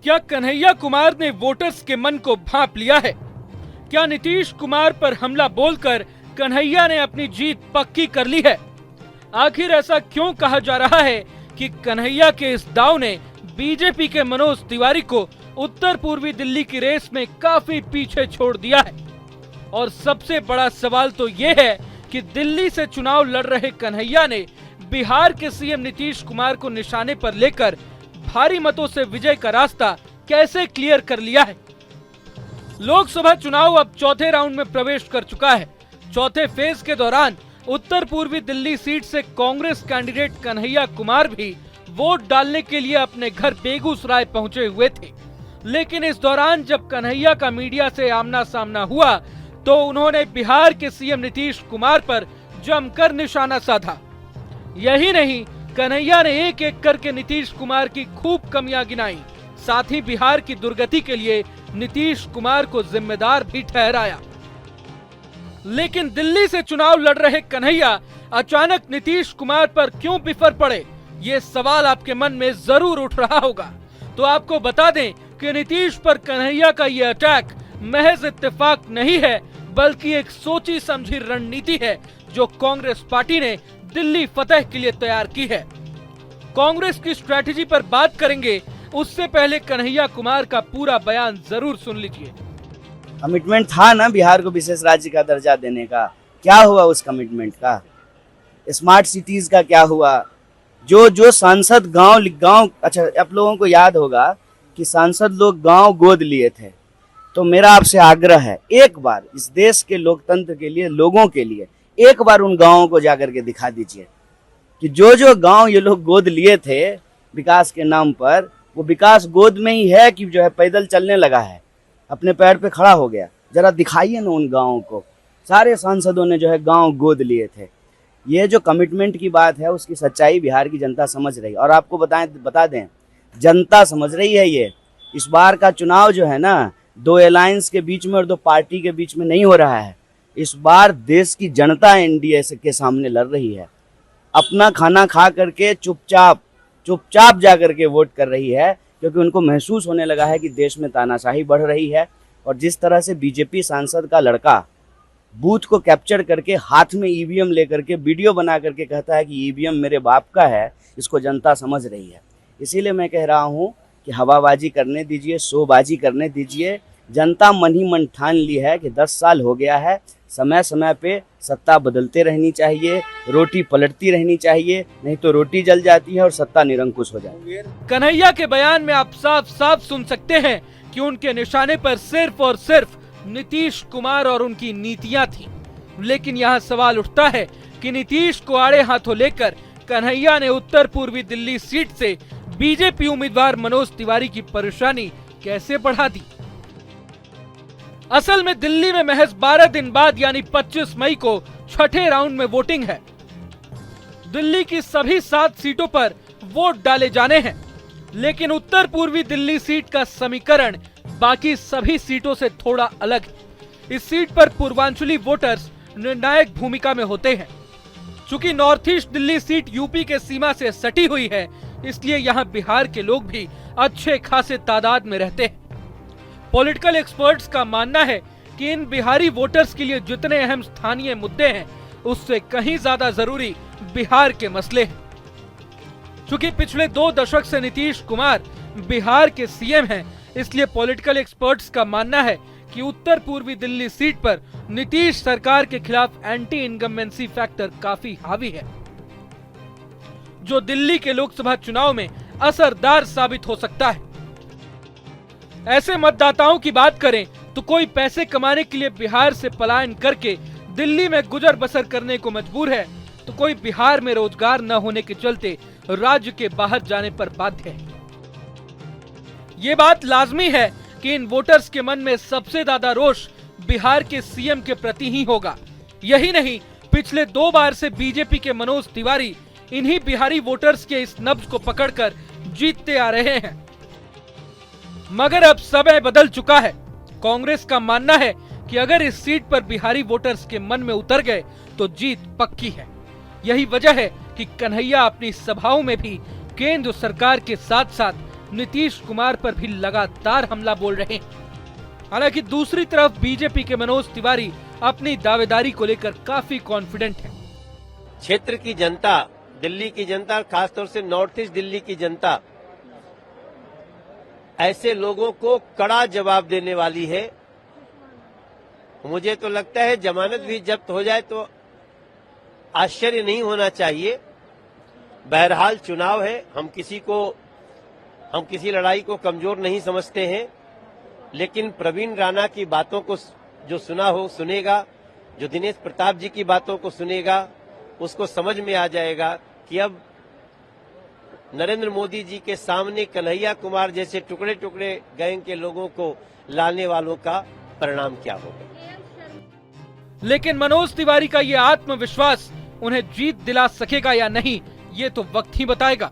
क्या कन्हैया कुमार ने वोटर्स के मन को भांप लिया है? क्या नीतीश कुमार पर हमला बोलकर कन्हैया ने अपनी जीत पक्की कर ली है? आखिर ऐसा क्यों कहा जा रहा है कि कन्हैया के इस दांव ने बीजेपी के मनोज तिवारी को उत्तर पूर्वी दिल्ली की रेस में काफी पीछे छोड़ दिया है? और सबसे बड़ा सवाल तो ये है कि दिल्ली से चुनाव लड़ रहे कन्हैया ने बिहार के सीएम नीतीश कुमार को निशाने पर लेकर भारी मतों से विजय का रास्ता कैसे क्लियर कर लिया है। लोकसभा चुनाव अब चौथे राउंड में प्रवेश कर चुका है। चौथे फेज के दौरान उत्तर पूर्वी दिल्ली सीट से कांग्रेस कैंडिडेट कन्हैया कुमार भी वोट डालने के लिए अपने घर बेगूसराय पहुंचे हुए थे। लेकिन इस दौरान जब कन्हैया का मीडिया से आमना सामना हुआ तो उन्होंने बिहार के सीएम नीतीश कुमार पर जमकर निशाना साधा। यही नहीं, कन्हैया ने एक एक करके नीतीश कुमार की खूब कमियां गिनाई। साथ ही बिहार की दुर्गति के लिए नीतीश कुमार को जिम्मेदार भी ठहराया। लेकिन दिल्ली से चुनाव लड़ रहे कन्हैया अचानक नीतीश कुमार पर क्यों बिफर पड़े, ये सवाल आपके मन में जरूर उठ रहा होगा। तो आपको बता दें कि नीतीश पर कन्हैया का ये अटैक महज इत्तेफाक नहीं है, बल्कि एक सोची समझी रणनीति है जो कांग्रेस पार्टी ने दिल्ली फतह के लिए तैयार की है। कांग्रेस की स्ट्रैटेजी पर बात करेंगे, उससे पहले कन्हैया कुमार का पूरा बयान जरूर सुन लीजिए। कमिटमेंट था ना बिहार को विशेष राज्य का दर्जा देने का, क्या हुआ उस कमिटमेंट का? स्मार्ट सिटीज का क्या हुआ? जो सांसद गांव अच्छा, आप लोगों को याद होगा कि सांसद लोग गांव गोद लिए थे। तो मेरा आपसे आग्रह है, एक बार इस देश के लोकतंत्र के लिए, लोगों के लिए एक बार उन गांवों को जाकर के दिखा दीजिए कि जो गांव ये लोग गोद लिए थे विकास के नाम पर, वो विकास गोद में ही है कि जो है पैदल चलने लगा है, अपने पैर पे खड़ा हो गया। जरा दिखाइए ना उन गाँवों को। सारे सांसदों ने जो है गाँव गोद लिए थे। ये जो कमिटमेंट की बात है उसकी सच्चाई बिहार की जनता समझ रही है। और आपको बता दें, जनता समझ रही है। ये इस बार का चुनाव जो है ना, दो अलायंस के बीच में और दो पार्टी के बीच में नहीं हो रहा है। इस बार देश की जनता एनडीए के सामने लड़ रही है। अपना खाना खा करके चुपचाप जा करके वोट कर रही है, क्योंकि उनको महसूस होने लगा है कि देश में तानाशाही बढ़ रही है। और जिस तरह से बीजेपी सांसद का लड़का बूथ को कैप्चर करके हाथ में ईवीएम लेकर के वीडियो बना करके कहता है कि ईवीएम मेरे बाप का है, इसको जनता समझ रही है। इसीलिए मैं कह रहा हूँ कि हवाबाजी करने दीजिए, शोबाजी करने दीजिए। जनता मन ही मन ठान ली है कि 10 साल हो गया है, समय समय पे सत्ता बदलते रहनी चाहिए, रोटी पलटती रहनी चाहिए, नहीं तो रोटी जल जाती है और सत्ता निरंकुश हो जाती है। कन्हैया के बयान में आप साफ साफ सुन सकते हैं कि उनके निशाने पर सिर्फ और सिर्फ नीतीश कुमार और उनकी नीतियां थी। लेकिन यहाँ सवाल उठता है कि नीतीश को आड़े हाथों लेकर कन्हैया ने उत्तर पूर्वी दिल्ली सीट से बीजेपी उम्मीदवार मनोज तिवारी की परेशानी कैसे बढ़ा दी। असल में दिल्ली में महज 12 दिन बाद यानी 25 मई को छठे राउंड में वोटिंग है। दिल्ली की सभी 7 सीटों पर वोट डाले जाने हैं। लेकिन उत्तर पूर्वी दिल्ली सीट का समीकरण बाकी सभी सीटों से थोड़ा अलग है। इस सीट पर पूर्वांचली वोटर्स निर्णायक भूमिका में होते हैं। चूंकि north east Delhi seat UP के सीमा से सटी हुई है, इसलिए यहाँ बिहार के लोग भी अच्छे खासे तादाद में रहते हैं। पॉलिटिकल एक्सपर्ट्स का मानना है कि इन बिहारी वोटर्स के लिए जितने अहम स्थानीय मुद्दे हैं, उससे कहीं ज्यादा जरूरी बिहार के मसले हैं। चूंकि पिछले 2 दशक से नीतीश कुमार बिहार के सीएम हैं, इसलिए पॉलिटिकल एक्सपर्ट्स का मानना है कि उत्तर पूर्वी दिल्ली सीट पर नीतीश सरकार के खिलाफ एंटी इनकम्बेंसी फैक्टर काफी हावी है, जो दिल्ली के लोकसभा चुनाव में असरदार साबित हो सकता है। ऐसे मतदाताओं की बात करें तो कोई पैसे कमाने के लिए बिहार से पलायन करके दिल्ली में गुजर बसर करने को मजबूर है, तो कोई बिहार में रोजगार न होने के चलते राज्य के बाहर जाने पर बाध्य है। ये बात लाजमी है कि इन वोटर्स के मन में सबसे ज्यादा रोष बिहार के सीएम के प्रति ही होगा। यही नहीं, पिछले 2 बार से बीजेपी के मनोज तिवारी इन्हीं बिहारी वोटर्स के इस नब्ज को पकड़कर जीतते आ रहे हैं। मगर अब समय बदल चुका है। कांग्रेस का मानना है कि अगर इस सीट पर बिहारी वोटर्स के मन में उतर गए तो जीत पक्की है। यही वजह है कि कन्हैया अपनी सभाओं में भी केंद्र सरकार के साथ साथ नीतीश कुमार पर भी लगातार हमला बोल रहे हैं। हालांकि दूसरी तरफ बीजेपी के मनोज तिवारी अपनी दावेदारी को लेकर काफी कॉन्फिडेंट हैं। क्षेत्र की जनता, दिल्ली की जनता, खासतौर से नॉर्थ ईस्ट दिल्ली की जनता ऐसे लोगों को कड़ा जवाब देने वाली है। मुझे तो लगता है जमानत भी जब्त हो जाए तो आश्चर्य नहीं होना चाहिए। बहरहाल चुनाव है, हम किसी लड़ाई को कमजोर नहीं समझते हैं, लेकिन प्रवीण राणा की बातों को जो सुनेगा, जो दिनेश प्रताप जी की बातों को सुनेगा, उसको समझ में आ जाएगा कि अब नरेंद्र मोदी जी के सामने कन्हैया कुमार जैसे टुकड़े टुकड़े गैंग के लोगों को लाने वालों का परिणाम क्या होगा। लेकिन मनोज तिवारी का ये आत्मविश्वास उन्हें जीत दिला सकेगा या नहीं, ये तो वक्त ही बताएगा।